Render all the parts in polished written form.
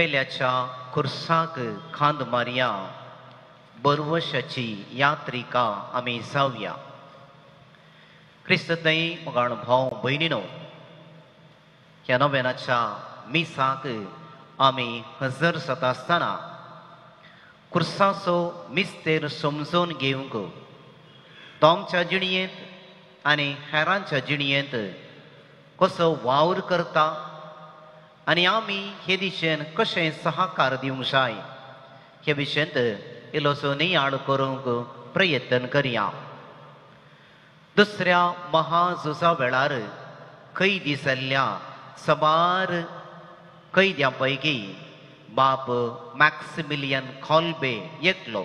पेल्याच्या खुर्साक खांद मारया बरवशाची यात्रिका आमी जावया. क्रिस्ततय मोगाळ भाव भयणीनो, ह्या नोवेनाच्या मिसाक आमी हजर जाता आसतना खुर्साचो मिस्तेर समजून घेवंक तो आमच्या जिणयेंत आनी हेरांच्या जिणयेंत कसो वावर करता आनी आमी हे दिशेन कशें सहकार दिवंक जाय हे विशयंत इल्लोसो नियाळ करूंक प्रयत्न करया. दुसऱ्या महाझुजा वेळार कैदी जाल्ल्या सबार कैद्यां पैकी बाब मॅक्सिमिलियन कॉल्बे एकलो.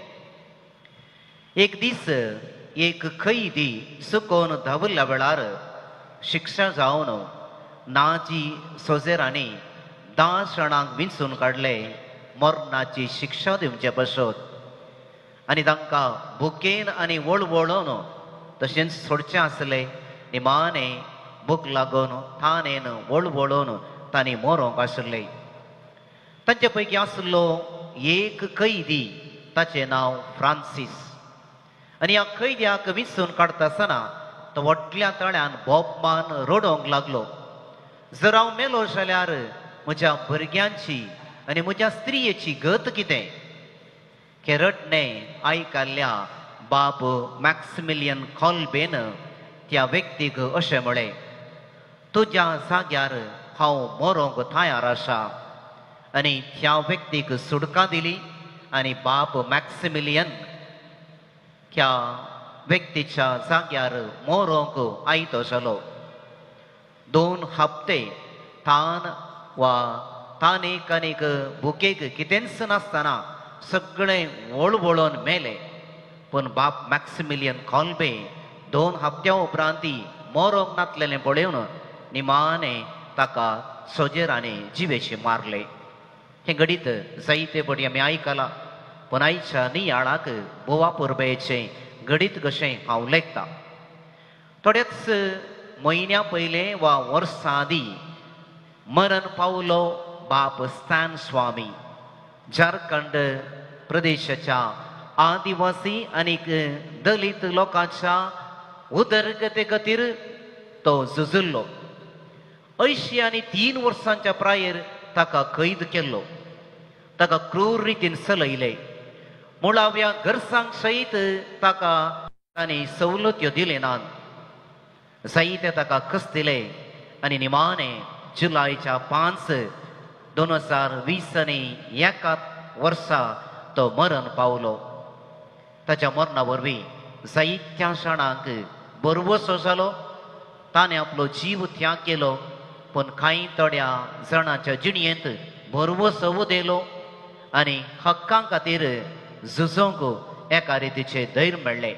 एक दीस एक कैदी चुकोवन धांवल्या वेळार शिक्षा जावन नाजी सोजेरांनी 10 जाणांक विंचून काडले मरणाची शिक्षा दिवचे पसत आनी तांकां भुकेन आनी वळवळोन तशेंच सोडचें आसलें. निमाणें भूक लागून थानेन वळवळोन तांणी मरोंक आसलें. तांचे पैकी आसलो एक कैदी, ताचें नांव फ्रांसीस. आनी ह्या कैद्याक विंचून काडटा आसतना तो व्हडल्या तळ्यान बोबमान रडोंक लागलो. जर हांव मेलो जाल्यार म्हज्या भुरग्यांची आनी म्हज्या स्त्रियेची गत कितें? हे रडणें आयकल्ल्या बाब मॅक्सिमिलियन कॉल्बेन त्या व्यक्तीक अशें म्हळें, तुज्या जाग्यार हांव मरोंक तयार आसा. आनी त्या व्यक्तीक सुटका दिली आनी बाब मॅक्सिमिलियन ह्या व्यक्तीच्या जाग्यार मरोंक आयतो जालो. 2 हप्ते तान वा तानेक आनीक भुकेक कितेंच नासतना सगळें वळवळोन मेले. पूण बाब मॅक्सिमिलियन कॉल्बे 2 हप्त्या उपरांत मरोंक नासलेलें पळोवन निमाणें ताका सोजेरांनी जिवेची मारले. हे घडीत जायते फावटी आमी आयकलां. पूण आयच्या नियाळाक बोवा पुरबेचें घडीत कशें हांव लेखतां. थोड्याच म्हयन्या पयलें वा वर्सां आदीं मरण पावलो बाब स्टॅन स्वामी. झारखंड प्रदेशाच्या आदिवासी आनीक दलित लोकांच्या उदरगते खातीर तो झुजिल्लो. 83 वर्सांच्या प्रायेर ताका कैद केल्लो. ताका क्रूर रितीन चलयले. मुळाव्या गरजांक सयत ताका तांणी सवलत्यो दिले नात. जायते ताका कसदिले आनी निमाणें जुलयाच्या 5, 2021 वर्सा तो मरण पावलो. ताच्या मरणा वरवीं जायत्या जाणांक बरवसो जालो. ताणें आपलो जीव त्याग केलो. पूण कांय थोड्या जाणांच्या जिणयेंत बरवसो उदेलो आनी हक्कां खातीर झुजोंक एका रितीचें धैर्य मेळ्ळें.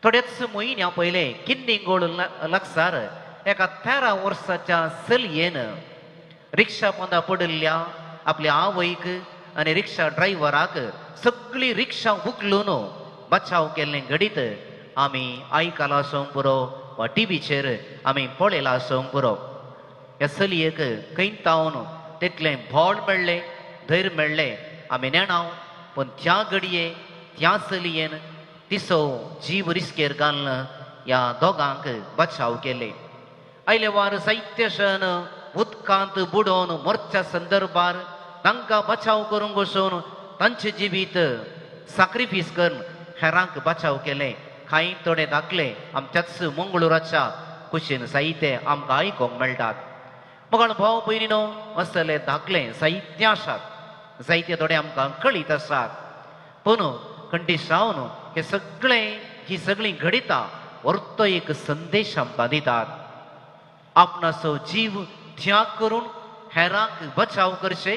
थोड्याच म्हयन्या पयलें किन्निंगोळ लागसार एका 13 वर्साच्या चलयेन रिक्षा पोंदा पडिल्ल्या आपल्या आवयक आनी रिक्षा ड्रायव्हराक सगळी रिक्षा उखलून बचाव केल्लें घडीत आमी आयकलां आसूं पुरो वा टिव्हीचेर आमी पळयलां आसूं पुरो. ह्या चलयेक कैतावन तितलें बळ मेळ्ळें, धैर्य मेळ्ळें. आमी नेणाव. पूण त्या घडये त्या चलयेन तिचो जीव रिस्केर घालन ह्या दोगांक बचाव केले. आयले वार जायते जण उदकांत बुडोवन मरच्या संदर्भार तांकां बचाव करूंक वचून तांचे जिवीत सॅक्रिफीस करून हेरांक बचाव केले. कांय थोडे दाखले आमच्याच मंगळुराच्या कुशीन जायते आमकां आयकोंक मेळटात. मोगाळ भाव भयणीनो, असले दाखले जायते आसात. जायते थोडे आमकां कळीत आसात. पूण खंडीसावन ही सगळीं घडिता व्हरतो एक संदेश आमकां दितात. आपणाचो जीव त्याग करून हेरांक बचाव करचे.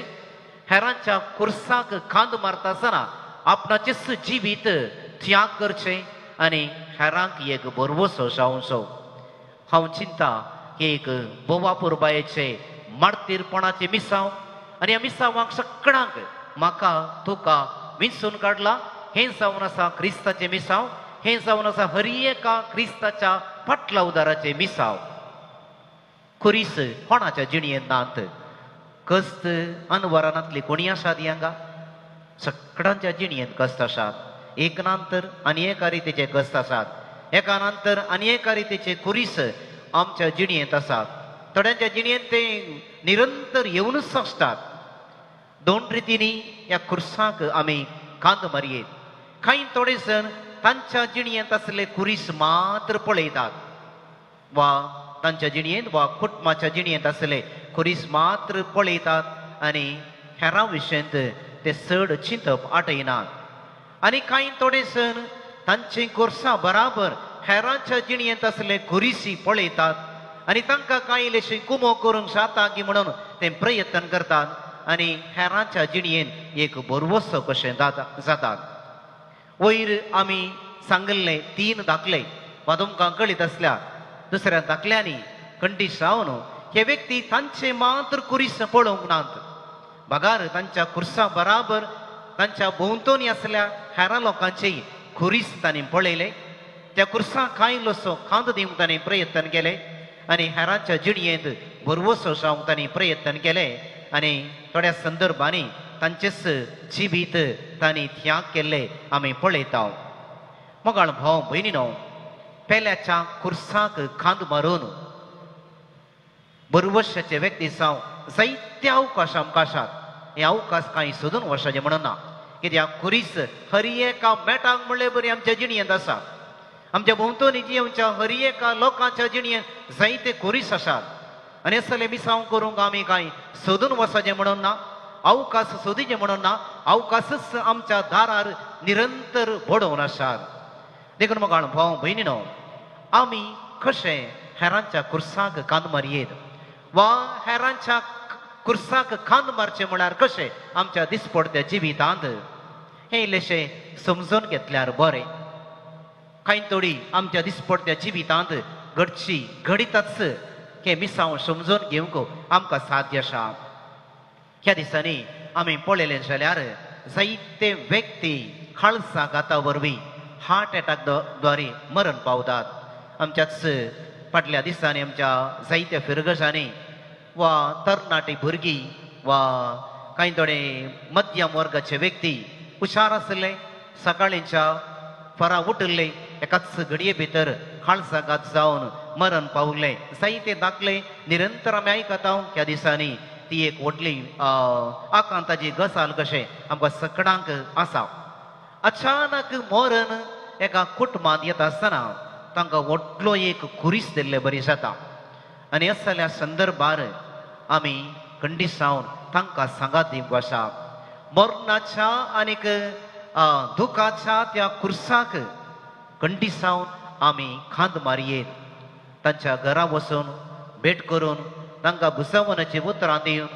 हेरांच्या खुर्साक खांद मारता आसतना आपणाचेच जिवीत त्याग करचे आनी हेरांक एक बरवसो जावचो. हांव चिंता एक बोवा पुरबायेचे मार्तीरपणाचे मिसाव आनी ह्या मिसावाक सगळ्यांक म्हाका तुका विंचून काडला. हें जावन आसा क्रिस्ताचे मिसाव. हें जावन आसा हर एका क्रिस्ताच्या फाटल्या उदाराचे मिसाव. खुरीस कोणाच्या जिणयेंत नात. कस्त अनवरानातले कोणी आसात हांगा सगळ्यांच्या जिणयेंत कस्त आसात एकनांतर आनी एका रितीचे कस्त आसात एकानंतर आनी एका रितीचे कुरीस आमच्या जिणयेंत आसात थोड्यांच्या जिणयेंत ते निरंतर येवनूच आसतात दोन रितींनी ह्या खुर्साक आमी कांद मारयेत कांय थोडे जण तांच्या जिणयेंत असले कुरीस मात्र पळयतात वा तांच्या जिणयेंत वा कुटुंबाच्या जिणयेंत असले कुरीस मात्र पळयतात आनी हेरां विशयंत ते चड चिंतप आटयनात आनी कांय थोडे जण तांची कुर्सां बराबर हेरांच्या जिणयेंत असले कुरीसी पळयतात आनी तांकां कांय इल्लेशें कुमो करूंक जाता की म्हणून ते प्रयत्न करतात आनी हेरांच्या जिणयेंत एक बरवसो कशें जातात वयर आमी सांगल्ले 3 दाखले वा तुमकां कळीत आसल्या दुसऱ्या दाखल्यांनी कंठी सावन हे व्यक्ती तांचे मात्र कुरीस पळोवंक नात बगार तांच्या कुर्सां बराबर तांच्या भोंवतणी असल्या हेरां लोकांचेय कुरीस तांणी पळयले त्या कुर्सां कांय इल्लोसो खांद दिवंक तांणी प्रयत्न केले आनी हेरांच्या जिणयेंत बरवसो जावंक तांणी प्रयत्न केले आनी थोड्या संदर्भांनी तांचेच जिबीत तांणी त्याग केल्ले आमी पळयता मोगाळ भाव भयणीनो पेल्याच्या कुर्साक खांद मारून बरवशाचे व्यक्ती जावं जायते अवकाश आमकां आसात हे अवकाश कांय सोदून वचचे म्हणून ना कित्याक कुरीस हर एका मेटांक म्हणले बरी आमच्या जिणयेंत आसा आमच्या भोंवतणी जिवच्या हर एका लोकांच्या जिणयेंत जायते कुरीस आसात आनी असले मिसांव करूंक आमी कांय सोदून वचचे म्हणून ना अवकाश सोदीचे म्हणून ना अवकाशच आमच्या दारार निरंतर बडोवन आसात देखून मोगाळ भाव भयणीनो आमी कशे हेरांच्या कुर्साक कांद मारयेत वा हेरांच्या कुर्साक खांद मारचे म्हळ्यार कशें आमच्या दिसपडत्या जिवितांत हे इल्लेशें समजून घेतल्यार बरें कांय थोडी आमच्या दिसपडत्या जिवितांत घडची घडिताच हे मिसांव समजून घेवंक आमकां साध्य आसा ह्या दिसांनी आमी पळयलें जाल्यार जायते व्यक्ती खाळसाघाता वरवीं हार्ट एटॅक द्वारे मरण पावतात आमच्याच फाटल्या दिसांनी आमच्या जायत्या फिरगजांनी वा तरणाटी भुरगीं वा कांय थोडे मध्यम वर्गाचे व्यक्ती हुशार आसले सकाळींच्या फरा उठले एकाच घडये भितर खाळसाघात जावन मरण पावले जायते दाखले निरंतर आमी आयकता ह्या दिसांनी ती एक व्हडली आकांताची गजाल कशें आमकां सगळ्यांक आसा अचानक मरण एका कुटुंबांत येता आसतना तांकां व्हडलो एक कुरीस दिल्ले बरी जाता आनी असल्या संदर्भार आमी खंडीसावन तांकां सांगात दिवंक आसा मरणाच्या आनीक दुखाच्या त्या कुर्साक खंडीसावन आमी खांद मारयेत तांच्या घरा वचून भेट करून तांकां बुजवणाची उतरां दिवन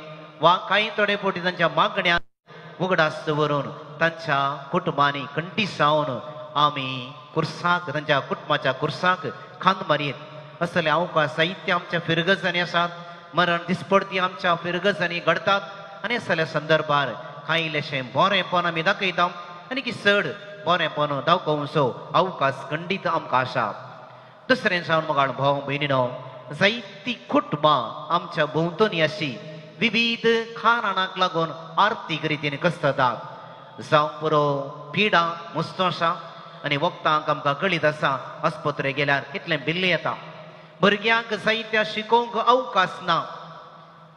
वा कांय थोडे फावटी तांच्या मागण्यांक उगडास दवरून तांच्या कुटुंबांनी खंडीसावन आमी कुर्साक तांच्या कुटुंबाच्या कुर्साक खांद मारयेत असले अवकाश जायते आमच्या फिरगजांनी आसात मरण दिसपडती आमच्या फिरगजांनी घडतात आनी असल्या संदर्भार कांय इल्लेशें बरेंपण आमी दाखयता आनी की चड बरेंपण दाखोवचो अवकाश खंडीत आमकां आसा दुसरें जावन मोगाळ भाव भयणीनो जायतीं कुटुंबां आमच्या भोंवतणी अशी विविध कारणांक लागून आर्थीक रितीन कसतात जावं पुरो पिडा मुस्तो आसा आनी वखदांक आमकां कळीत आसा आस्पत्रे गेल्यार कितलें बिल्ली येता भुरग्यांक जायत्या शिकोवंक अवकाश ना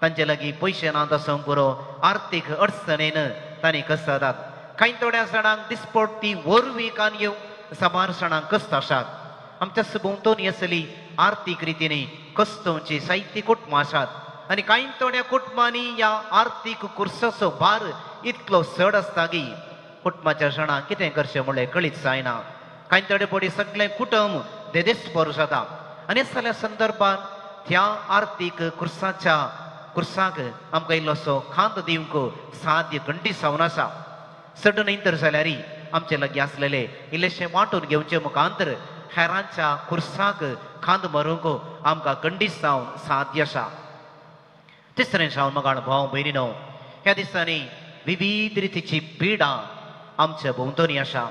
तांचे लागीं पयशे ना तसो पुरो आर्थीक अडचणेन तांणी कसतात कांय थोड्या जाणांक दिसपडटी वरवीं कानयो साबार जाणांक कस्त आसात आमच्या भोंवतणी असली आर्थीक रितीन कस्तोवची जायतीं कुटुंबां आसात आनी कांय थोड्या कुटुंबांनी ह्या आर्थीक कुर्साचो भार इतलो चड आसता की कुटुंबाच्या जाणांक कितें करचें म्हणलें कळीत जायना कांय थोडे फावटी सगळें कुटुंब देदेस्पर जाता आनी असल्या संदर्भात ह्या आर्थीक कुर्साक आमकां इल्लोसो खांद दिवंक साध्य खंडी जावन आसा सडन इंतर जाल्यारय आमचे लागीं आसलेले इल्लेशें वांटून घेवचे मुखांतर हेरांच्या कुर्साक खांद मारूंक आमकां खंडीत जावन साध्य आसा तिसरें जावन मोगाळ भाव भयणीनो ह्या दिसांनी विविध रितीची पिडा आमच्या भोंवतणी आसा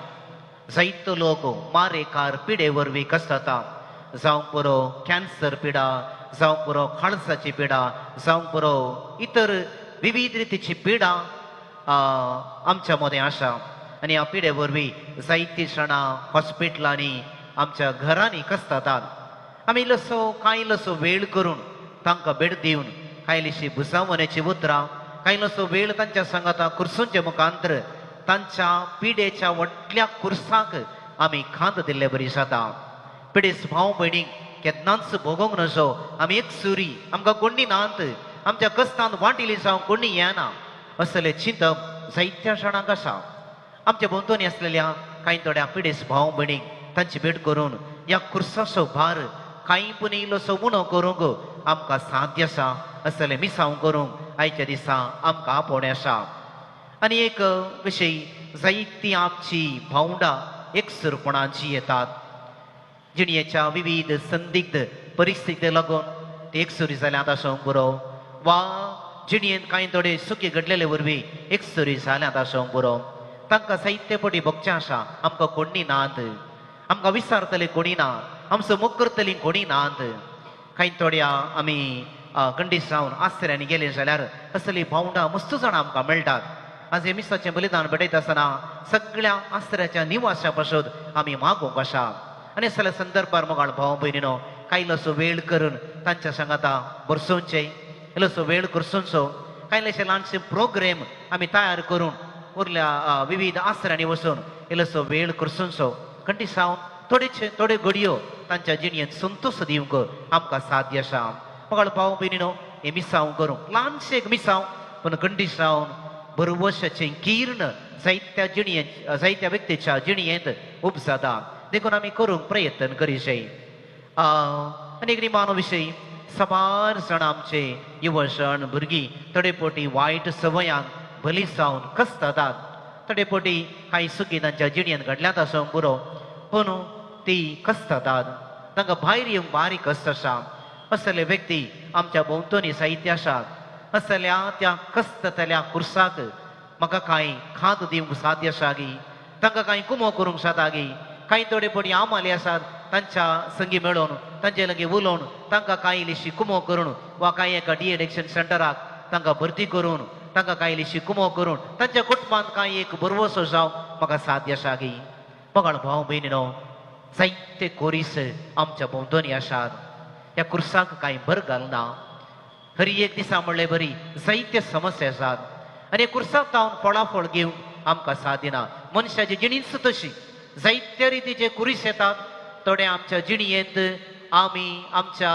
जायतो लोक मारेकार पिडे वरवीं कसता जावं पुरो कॅन्सर पिडा जावं पुरो खाळसाची पिडा जावं पुरो इतर विविध रितीची पिडा आमच्या मध्ये आसा आणि ह्या पिडे वरवीं जायतीं जाणां हॉस्पिटलांनी आमच्या घरांनी कसतात आमी कांय इल्लोसो वेळ करून तांकां भेट दिवन कांय इल्लीशी बुजावण्याची उतरां कांय इल्लोसो वेळ तांच्या सांगाता कुर्सूंचे मुखांतर तांच्या पिडेच्या व्हडल्या कुर्साक आमी खांद दिल्ले बरी जाता पिडेस भाव भयणीक केन्नाच भोगोंक नजो आमी एक सुरी आमकां कोणी नात आमच्या कस्तांत वांटिली जावं कोणी येना असले चिंतप जायत्या जाणांक आसा आमच्या भोंवतणी आसलेल्या कांय थोड्या पिडेस भाव भयणीक तांची भेट करून ह्या कुर्साचो भार कांय पुनी इल्लोसो उणो करूंक आमकां साध्य आसा असले मिसांव करूंक आयच्या दिसा आमकां आपोवणें आसा आनी एक विशय जायतीं आमची भावंडां एकसुरपणान जियेतात जिणयेच्या विविध संदिग्ध परिस्थितीक लागून ती एकसुरी जाल्यात आसूंक पुरो वा जिणयेंत कांय थोडे सुखी घडलेले वरवीं एकसुरी जाल्यात आसूंक पुरो तांकां जायते फावटी भोगचें आसा आमकां कोणी नात आमकां विचारतले कोणी ना आमचो मोग करतली कोणी नात कांय थोड्या आमी खंडीत जावन आश्रयांनी गेले जाल्यार असली भावंडां मस्त जाणां आमकां मेळटात आज हे मिसाचें बलिदान भेटयता आसतना सगळ्या आश्रयाच्या निवासा पासून आमी मागोवंक आसा आनी असल्या संदर्भार मोगाळ भाव भयणीनो कांय इल्लोसो वेळ करून तांच्या सांगाता बरसोवचें इल्लोसो वेळ करचो कांय इल्लेशे ल्हानशे प्रोग्राम आमी तयार करून उरल्या विविध आश्रयांनी वचून इल्लोसो वेळ करचो खंडीत जावन थोड्यो घडयो तांच्या जिणयेंत संतोश दिवंक आमकां साध्य आसा मोगाळ भाव भयणीनो हे मिसांव करूंक ल्हानशें एक मिसांव पूण खंडीत जावन बरवशाचें किर्ण जायत्या व्यक्तीच्या जिणयेंत उपजता देखून आमी करूंक प्रयत्न करीचे आनी एक निमाणो विशय सबार जाण आमचे युवजण भुरगीं थोडे फावटी वायट संवयांक बली जावन कसतात थोडे फावटी कांय सुखी तांच्या जिणयेंत घडल्यात आसूंक पुरो पूण ती कसतात तांकां भायर येवंक बारीक कस्त आसा असले व्यक्ती आमच्या भोंवतणी जायते आसात असल्या त्या कस्ततल्या कुर्साक म्हाका कांय खाद दिवंक साध्य आसा गी तांकां कांय कुमो करूंक जाता गी कांय थोडे फावटी आमाले आसात तांच्या संगी मेळोवन तांचे लगे उलोवन तांकां कांय इल्लीशी कुमो करून वा कांय एका डिएडिक्शन सेंटराक तांकां भरती करून तांकां कांय इल्लीशी कुमो करून तांच्या कुटुंबांत कांय एक बरवसो जावं म्हाका साध्य आसा गी मोगाळ भाव भयणीनो जायते कोरीस आमच्या भोंवतणी आसात ह्या कुर्साक कांय भर घालना खरी एक दिसा म्हणले बरी जायत्यो समस्या आसात आनी कुर्साक जावन फळाफळ घेवंक आमकां साध्य ना मनशाची जिणीच तशी जायत्या रितीचे कुरीस येतात थोडे आमच्या जिणयेंत आमी आमच्या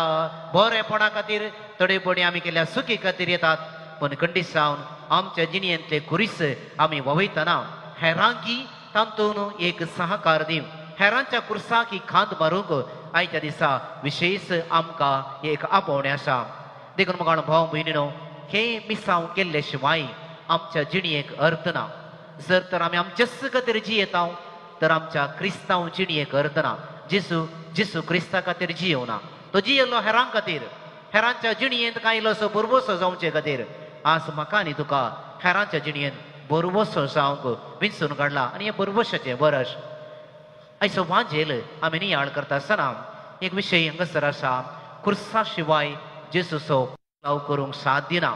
बरेपणा खातीर थोडे फावटी आमी केल्या सुखी खातीर येतात पूण खंडीत जावन आमच्या जिणयेंतले कुरीस आमी ववयतना हेरांकी तातूंत एक सहकार दिवंक हेरांच्या कुर्साक ही खांद मारूंक आयच्या दिसा विशेष आमकां एक आपोवणें आसा देखून मोगाळ भाव भयणीनो हे मिसांव केल्ले शिवाय आमच्या जिणयेक अर्थ ना जर तर आमी आमचेच खातीर जियेता तर आमच्या क्रिस्तांव जिणयेक अर्थ ना जेसू क्रिस्ता खातीर जियोना तो जियेलो हेरां खातीर हेरांच्या जिणयेंत कांय इल्लोसो बरवसो जावचे खातीर आज म्हाका आनी तुका हेरांच्या जिणयेंत बरवसो जावंक विंचून काडला आनी हे बरवशाचें वर्स आयचो वांजेल आमी नियाळ करता आसतना एक विशय हांगासर आसा कुर्सा शिवाय जेसूचो लाव करूंक साध्य ना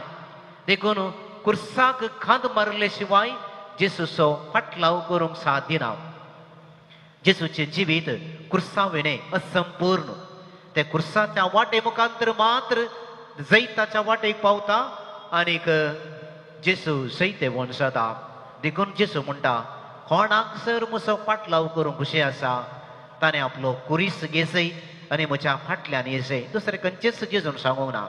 देखून कुर्साक खांद मारले शिवाय जेसूचो फाटलाव करूंक साध्य ना जेसूचे जिवीत कुर्सा विणे असंपूर्ण ते कुर्साच्या वाटे मुखांतर मात्र जैताच्या वाटेक पावता आनीक जेसू जैते वण जाता देखून जेसू म्हणटा कोणाक सर म्हजो फाटलाव करूंक खुशी आसा ताणें आपलो कुरीस घेसय आनी म्हज्या फाटल्यान येसय दुसरें खंयचेच जेजून सांगूंक ना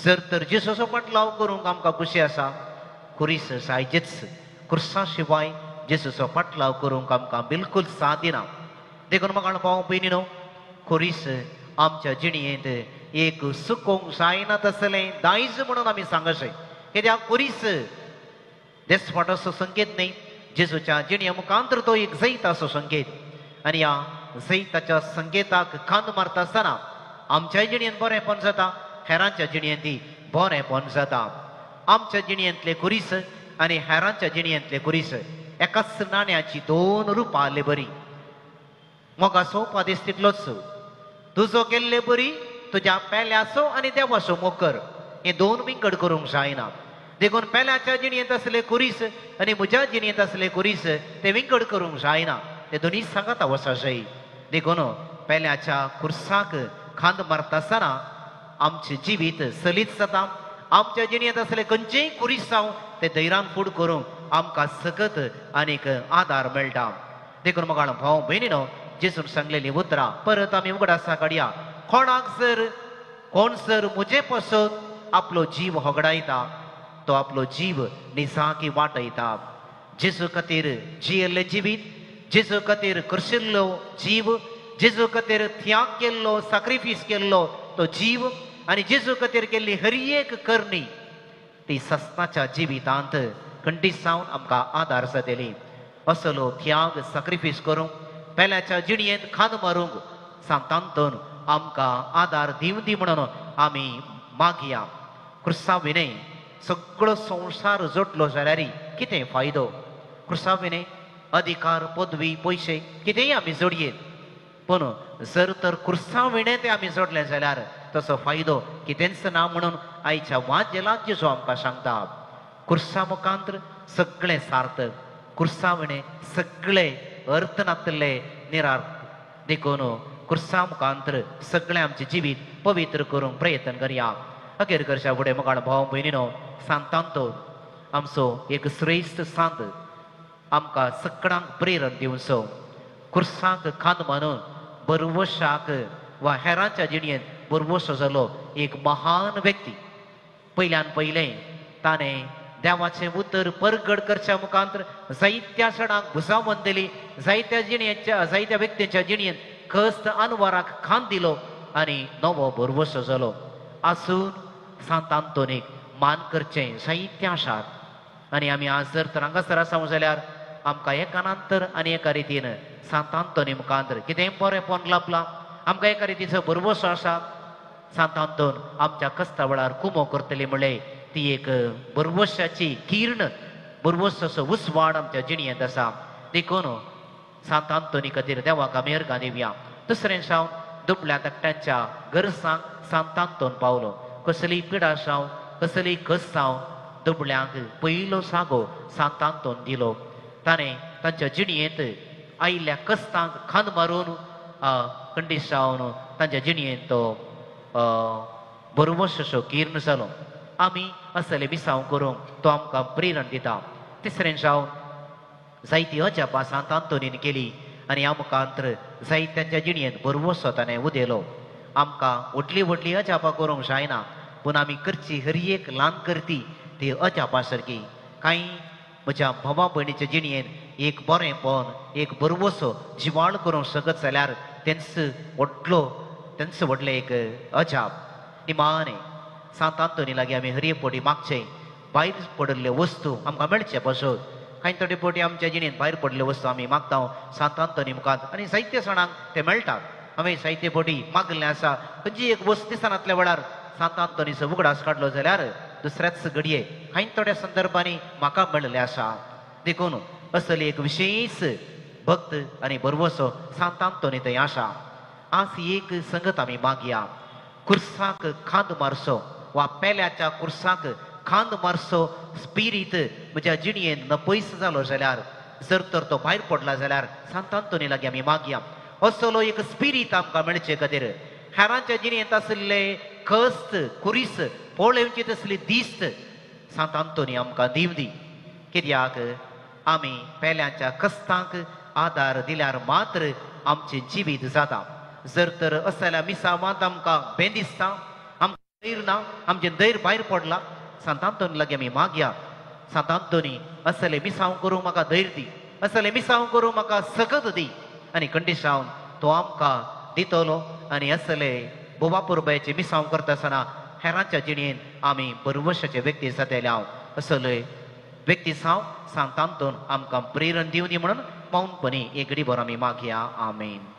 जर तर जेसूचो फाटलाव करूंक आमकां खुशी आसा कुरीस जायचेच कुर्सा शिवाय जेसूचो फाटलाव करूंक आमकां बिलकुल साध्य ना देखून म्हाका पाव भयणीनो कुरीस आमच्या जिणयेंत एक सुकोवंक जायना तसलें दायज म्हणून आमी सांगशे कित्याक कुरीस देसपाटाचो संकेत न्ही जेजूच्या जिणये मुखांतर तो एक जैत असो संकेत आनी ह्या जैताच्या संकेताक खांद मारता आसतना आमच्या जिणयेंत बरेंपण जाता हेरांच्या जिणयेंतय बरेंपण जाता आमच्या जिणयेंतले कुरीस आनी हेरांच्या जिणयेंतले कुरीस एकाच नाण्याची दोन रुपां आसली बरी मोगाचो उपादेश तितलोच तुजो केल्ले बरी तुज्या पेल्याचो आनी देवाचो मोग कर हे दोन विंगड करूंक जायना देखून पेल्याच्या जिणयेंत असले कुरीस आनी म्हज्या जिणयेंत असले कुरीस ते विंगड करूंक जायना ते दोनी सांगात वसा जाय देखून पेल्याच्या कुर्साक खांद मारता आसतना आमचे जिवीत सलीत जाता आमच्या जिणयेंत असले खंयचेय कुरीस जावं ते धैर्यान फूड करूंक आमकां सकत आनीक आदार मेळटा देखून म्हाका भाव भयणीनो जेसून सांगलेली उतरां परत आमी उगडासा काडया कोण जर म्हजे पासत आपलो जीव होगडायता तो आपलो जीव निसाकी वाटयता जेजू खातीर जियेल्लें जिवीत जेजू खातीर करशिल्लो जीव जेजू खातीर त्याग केल्लो सॅक्रिफायस केल्लो तो जीव आनी जेजू खातीर केल्ली हर एक करणी ती सस्ताच्या जिवितांत खंडीत जावन आमकां आदार जातली असलो त्याग सॅक्रिफायस करूंक पेल्याच्या जिणयेंत खांद मारूंक सांतांतून आमकां आदार दिव दी म्हणून आमी मागया क्रुसा विनय सगळो संवसार जोडलो जाल्यार कितें फायदो क्रुसा विनय अधिकार पदवी पयशे कितेंय आमी जोडयेत पूण जर तर क्रुसा विणें ते आमी जोडलें जाल्यार तसो फायदो कितेंच ना म्हणून आयच्या वाद्यलांत जेजू आमकां सांगता क्रुसा मुखांतर सगळें सार्थक क्रुसा विणें सगळें अर्थ नातले निरार्थ देखून क्रुसा मुखांतर सगळें आमचें जिवीत पवित्र करूंक प्रयत्न करया अखेर करच्या फुडें म्हाका भाव भयणीनो सांतांतो आमचो एक श्रेश्ठ सांत आमकां सगळ्यांक प्रेरण दिवचो क्रुसाक खांद मारून बरवशाक वा हेरांच्या जिणयेंत बरवसो जालो एक महान व्यक्ती पयल्यान पयलें ताणें देवाचें उतर परगड करच्या मुखांतर जायत्या सणांक भुजावण दिली जायत्या व्यक्तींच्या जिणयेंत कस्त अनवराक खांद दिलो आनी नवो बरवसो जालो आसून सांत आंतोनीक मान करचें जायत्या आसात आनी आमी आज जर तर हांगासर आसात जाल्यार आमकां एका नंतर आनी एका रितीन सांत आंतोनी मुखांतर कितेंय बरेंपण लाभलां आमकां एका रितीचो बरवसो आसा सांत आंतोन आमच्या कस्ता वेळार कुमो करतली म्हणले ती एक बरवशाची किर्ण बरवसाचो उसवाड आमच्या जिणयेंत आसा देखून सांत आंतोनी खातीर देवाक आमी अर्घां दिवया दुसरें जावन दुबळ्या धाकट्यांच्या गरजांक सांत आंतोन पावलो कसली पिडा जावं कसली कस जावं दुबळ्यांक पयलो सागो सांत आंतोन दिलो ताणें तांच्या जिणयेंत आयिल्ल्या कस्तांक खांद मारून खंडीत जावन तांच्या जिणयेंत तो बरवसो किर्ण जालो आमी असले विसाव करूंक तो आमकां प्रेरण दिता तिसरें जावन जायती अजापां सांत आंतोनीन केली आनी आमकां जायत्यांच्या जिणयेंत बरवसो ताणें उदेलो आमकां व्हडली व्हडली अजापां करूंक जायना पूण आमी करची हर एक ल्हान करती ती अजापां सारकी कांय म्हज्या भावा भयणीच्या जिणयेंत एक बरेंपण एक बरवसो जिवाळ करूंक शकत जाल्यार तेंच व्हडलें एक अजाप निमाणें सांत आंतोनी लागीं आमी हरये पोटी मागचे भायर पडिल्ल्यो वस्तू आमकां मेळचे पासून कांय थोडे पोटी आमच्या जिणेंत भायर पडल्यो वस्तू आमी मागता सांत आंतोनी मुखांत आनी जायत्या सणांक ते मेळटात हांवें जायते पोटी मागलें आसा खंयची एक वस्त दिसनातल्या वेळार सांत आंतोनीचो उगडास काडलो जाल्यार दुसऱ्याच घडये कांय थोड्या संदर्भांनी म्हाका मेळिल्ले आसा देखून असली एक विशेष भक्त आनी बरवसो सांत आंतोनी थंय आसा आज एक संगत आमी मागया कुर्साक खांद मारचो वा पेल्याच्या कुर्साक खांद मारचो स्पिरीट म्हज्या जिणयेंत नपयस जालो जाल्यार जर तर तो भायर पडला जाल्यार सांत आंतोनी लागीं आमी मागया असलो एक स्पिरीट आमकां मेळचे खातीर हेरांच्या जिणयेंत आसले कस्त कुरीस पळोवची तसली दिस्त सांत आंतोनी आमकां दिव दी कित्याक आमी पेल्याच्या कस्तांक आदार दिल्यार मात्र आमचें जिवीत जाता जर तर असल्या मिसावांत आमकां भें दिसता आमकां धैर्य ना आमचें धैर्य भायर पडला सांत आंतोनी लागीं आमी मागया सांत आंतोनी असले मिसांव करूंक म्हाका धैर्य दी असले मिसांव करूंक म्हाका सकत दी आनी खंडीत जावन तो आमकां दितलो आनी असले बोबा पुरबायचे मिसांव करता आसतना हेरांच्या जिणयेंत आमी बरवशाचे व्यक्ती जातले हांव असले व्यक्ती जावन सांत आंतोन आमकां प्रेरण दिवं दी म्हणून मौनपणी एक घडी भर आमी मागया आमेन.